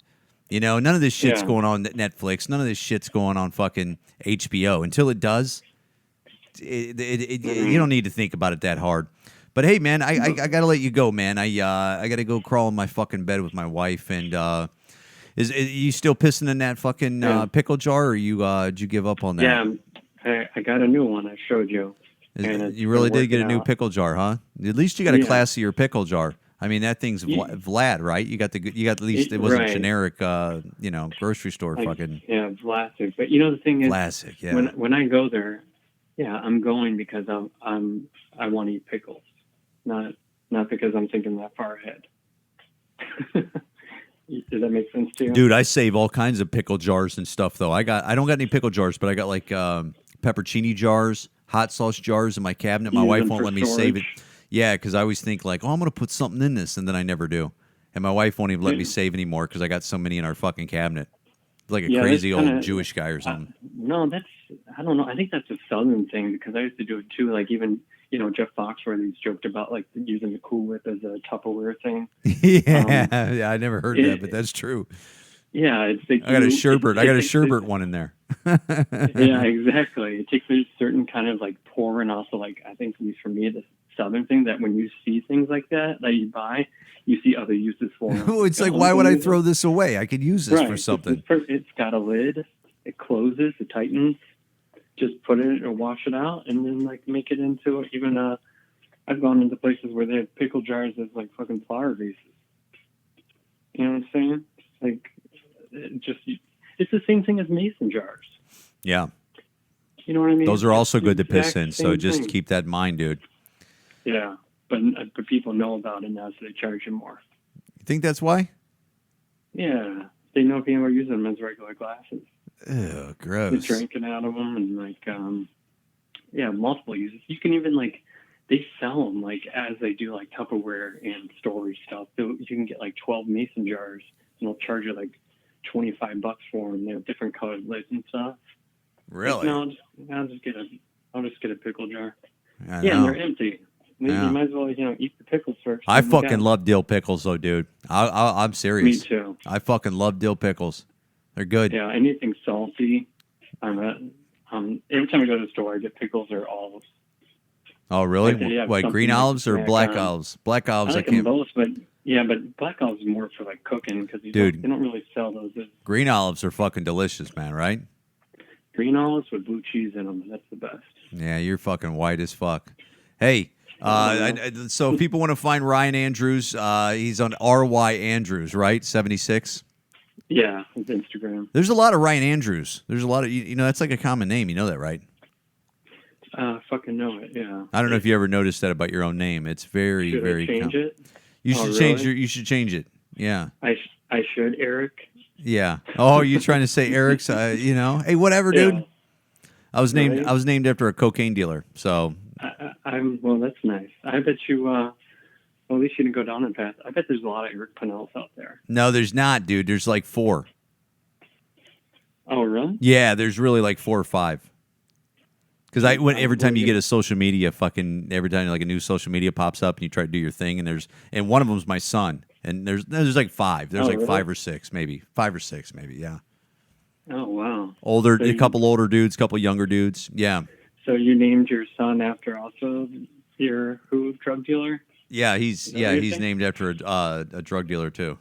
None of this shit's going on Netflix. None of this shit's going on fucking HBO. Until it does, you don't need to think about it that hard. But hey, man, I gotta let you go, man. I gotta go crawl in my fucking bed with my wife. And is you still pissing in that fucking pickle jar, or did you give up on that? Yeah, I got a new one. I showed you. You really did get a new pickle jar, huh? At least you got a classier pickle jar. I mean, that thing's Vlad, right? You got at least it wasn't generic, grocery store fucking. Yeah, Vlasic. But you know the thing is, Vlasic, yeah. When I go there, I'm going because I want to eat pickles, not because I'm thinking that far ahead. Does that make sense to you? Dude, I save all kinds of pickle jars and stuff though. I don't got any pickle jars, but I got like peppercini jars, hot sauce jars in my cabinet. My wife won't let me save it. Yeah, because I always think like, oh, I'm going to put something in this, and then I never do. And my wife won't even let me save anymore because I got so many in our fucking cabinet. Like a crazy old Jewish guy or something. No, I don't know. I think that's a Southern thing because I used to do it too. Like even, Jeff Foxworthy's joked about like using the Cool Whip as a Tupperware thing. Yeah, I never heard that, but that's true. Yeah, it's like I got a sherbet one in there. Yeah, exactly. It takes a certain kind of like pour, and also like I think at least for me the Southern thing that when you see things like that you buy, you see other uses for them. Oh, it's like, why would I throw this away? I could use this for something. It's got a lid. It closes. It tightens. Just put it or wash it out, and then like make it into even I've gone into places where they have pickle jars as like fucking flower vases. You know what I'm saying? Like it's the same thing as mason jars. Yeah. You know what I mean? Those are also good to piss in, so just keep that in mind, dude. Yeah, but people know about it now, so they charge you more. You think that's why? Yeah, they know people are using them as regular glasses. Ew, gross. They're drinking out of them and like, multiple uses. You can even like, they sell them like as they do like Tupperware and storage stuff. So you can get like 12 mason jars, and they'll charge you like $25 for them. They have different colored lids and stuff. Really? Like, no, I'll just get a pickle jar. And they're empty. You might as well, eat the pickles first. I fucking love dill pickles, though, dude. I'm serious. Me too. I fucking love dill pickles. They're good. Yeah, anything salty. Every time I go to the store, I get pickles or olives. Oh, really? What, green olives or black olives? Black olives, I like them both, but black olives are more for like cooking because they don't really sell those. Green olives are fucking delicious, man. Right? Green olives with blue cheese in them. That's the best. Yeah, you're fucking white as fuck. Hey. So if people want to find Ryan Andrews, he's on RY Andrews, right? 76. Yeah, it's Instagram. There's a lot of Ryan Andrews. There's a lot of that's like a common name. You know that, right? Fucking know it. Yeah. I don't know if you ever noticed that about your own name. It's very, very. Should I change it? You should change You should change it. Yeah. I should, Eric. Yeah. Oh, you trying to say Eric's? Hey, whatever, dude. Yeah. I was named after a cocaine dealer. So. Well, that's nice. I bet you, at least you didn't go down that path. I bet there's a lot of Eric Pennells out there. No, there's not, dude. There's like 4. Oh, really? Yeah, there's really like 4 or 5. Because every time you get a social media every time like a new social media pops up and you try to do your thing, and one of them's my son, and there's like 5. There's like really? 5 or 6, maybe 5 or 6, maybe. Yeah. Oh, wow. A couple older dudes, couple younger dudes. Yeah. So you named your son after also your drug dealer? Yeah, he's named after a drug dealer too.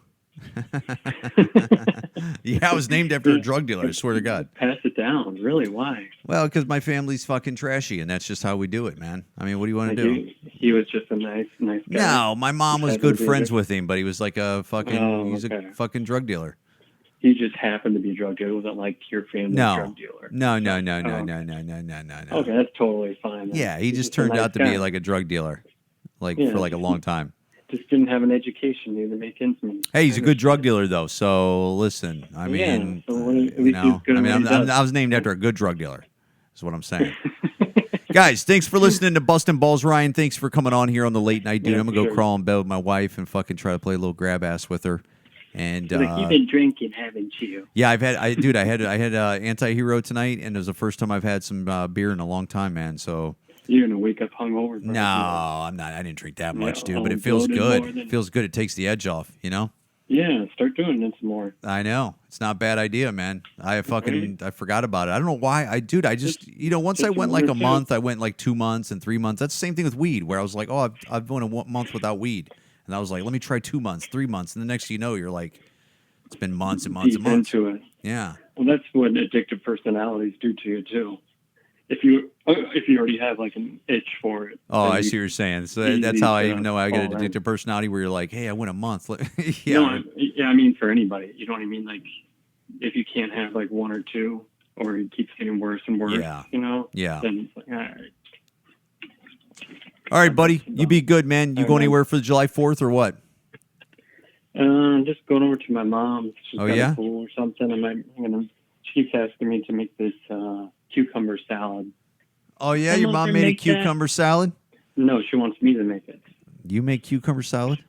Yeah, I was named after a drug dealer. I swear to God. Pass it down. Really? Why? Well, because my family's fucking trashy, and that's just how we do it, man. I mean, what do you want to do? He was just a nice guy. No, my mom was good friends with him, but he was like a fucking drug dealer. He just happened to be a drug dealer. It wasn't like your family drug dealer. No. Okay, that's totally fine. Yeah, he just turned out to be like a drug dealer, for like a long time. Just didn't have an education to make ends meet. Hey, he's a good drug dealer though. So listen, I mean, I was named after a good drug dealer. Is what I'm saying. Guys, thanks for listening to Bustin' Balls, Ryan. Thanks for coming on here on the late night, dude. I'm gonna go crawl in bed with my wife and fucking try to play a little grab ass with her. And you've been drinking, haven't you? Yeah, I had Anti-Hero tonight, and it was the first time I've had some beer in a long time, man. So you're gonna wake up hungover. No, I'm not. I didn't drink that much, dude. But it feels good. It feels good. It takes the edge off, Yeah, start doing it some more. I know it's not a bad idea, man. I forgot about it. I don't know why. I just once I went like a month, I went like 2 months and 3 months. That's the same thing with weed, where I was like, oh, I've went a month without weed. And I was like, let me try 2 months, 3 months. And the next thing you know, you're like, it's been months and months and months. Into it. Yeah. Well, that's what addictive personalities do to you, too. if you already have like an itch for it. Oh, then I you- see what you're saying. So easy that's how I to even know I got fall an in. addictive personality where you're like, hey, I went a month. Yeah. No, I mean for anybody. You know what I mean? Like if you can't have like one or two, or it keeps getting worse and worse. Yeah. You know. Yeah. Then it's like, all right. All right, buddy. You be good, man. You All go right, anywhere for the July 4th or what? Just going over to my mom's. She's Oh, got yeah? a pool or something. She keeps asking me to make this cucumber salad. Oh, yeah? I'm Your not mom gonna made a make that. cucumber salad? No, she wants me to make it. You make cucumber salad?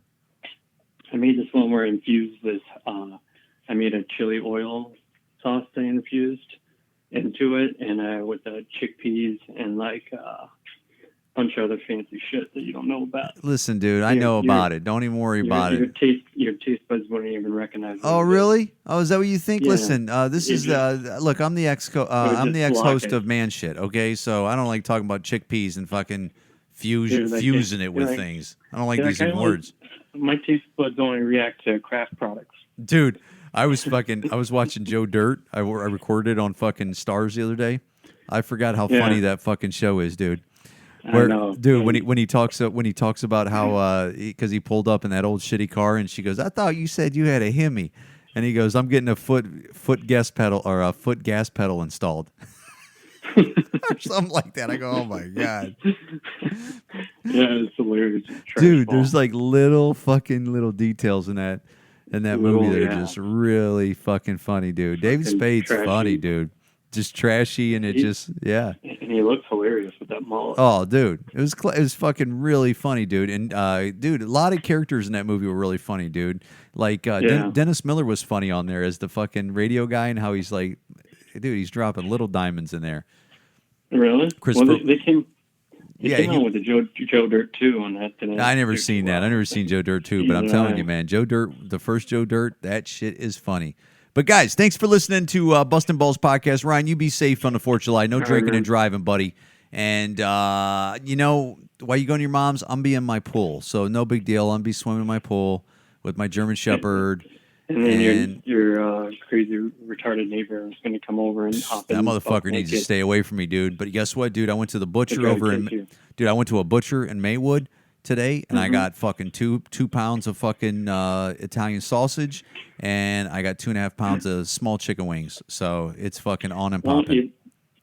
I made this one where I infused this. I made a chili oil sauce that I infused into it, and with the chickpeas and like a bunch of other fancy shit that you don't know about. Listen, dude, I know about it. Don't even worry about it. Your taste buds wouldn't even recognize it. Oh, really? Oh, is that what you think? Yeah. Listen, this You is just- look. I'm the just ex-host block it. of Man Shit. Okay, so I don't like talking about chickpeas and fucking Dude, like, fusing it with like- things. I don't like you're these like, I only- words, My taste buds only react to craft products. dude. I was watching Joe Dirt. I recorded it on fucking Stars the other day. I forgot how Yeah. funny that fucking show is, dude. I Where, know. dude, when he talks about how because he pulled up in that old shitty car and she goes, I thought you said you had a Hemi, and he goes, I'm getting a foot gas pedal or a foot gas pedal installed, or something like that. I go, oh my god, Yeah, it's hilarious. It's trash dude, ball. there's like little details in that movie that are Yeah. just really fucking funny, dude. David Fucking Spade's trashy. funny, dude. Just trashy and yeah. And he looks hilarious with that mullet. Oh, dude, it was fucking really funny, dude. And dude, a lot of characters in that movie were really funny, dude. Like Yeah. Dennis Miller was funny on there as the fucking radio guy, and how he's like, dude, he's dropping little diamonds in there. Really? Christopher- Well, they came. They Yeah, came he- out with the Joe Dirt 2 on that. Didn't I never do seen too that. well. I never seen Joe Dirt too, but I'm Neither telling have you, I. man, Joe Dirt, the first Joe Dirt, that shit is funny. But guys, thanks for listening to Bustin' Balls podcast. Ryan, you be safe on the 4th of July. No right, drinking man. and driving, buddy. And you know, while you going to your mom's, I'm be in my pool, so no big deal. I'm be swimming in my pool with my German Shepherd. And then And- your crazy retarded neighbor is going to come over and hop in. That and motherfucker fuck needs to naked. stay away from me, dude. But guess what, dude? I went to the butcher They're over gonna in, kiss you. dude. I went to a butcher in Maywood today, and I got fucking two pounds of fucking Italian sausage, and I got 2.5 pounds of small chicken wings. So it's fucking on and Well, popping.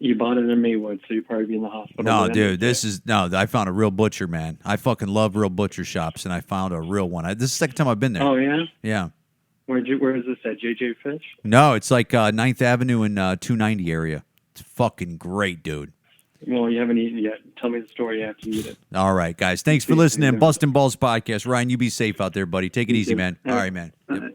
you bought it in Maywood, so you'll probably be in the hospital. No, by then. dude, I found a real butcher, man. I fucking love real butcher shops, and I found a real one. This is the second time I've been there. Oh yeah. Yeah. Where is this at? JJ Fish? No, it's like 9th Avenue and 290 area. It's fucking great, dude. Well, you haven't eaten yet. Tell me the story after you eat it. All right, guys. Thanks for listening. Bustin' Balls podcast. Ryan, you be safe out there, buddy. Take it You easy, too. man. All right, man. Yep. All right.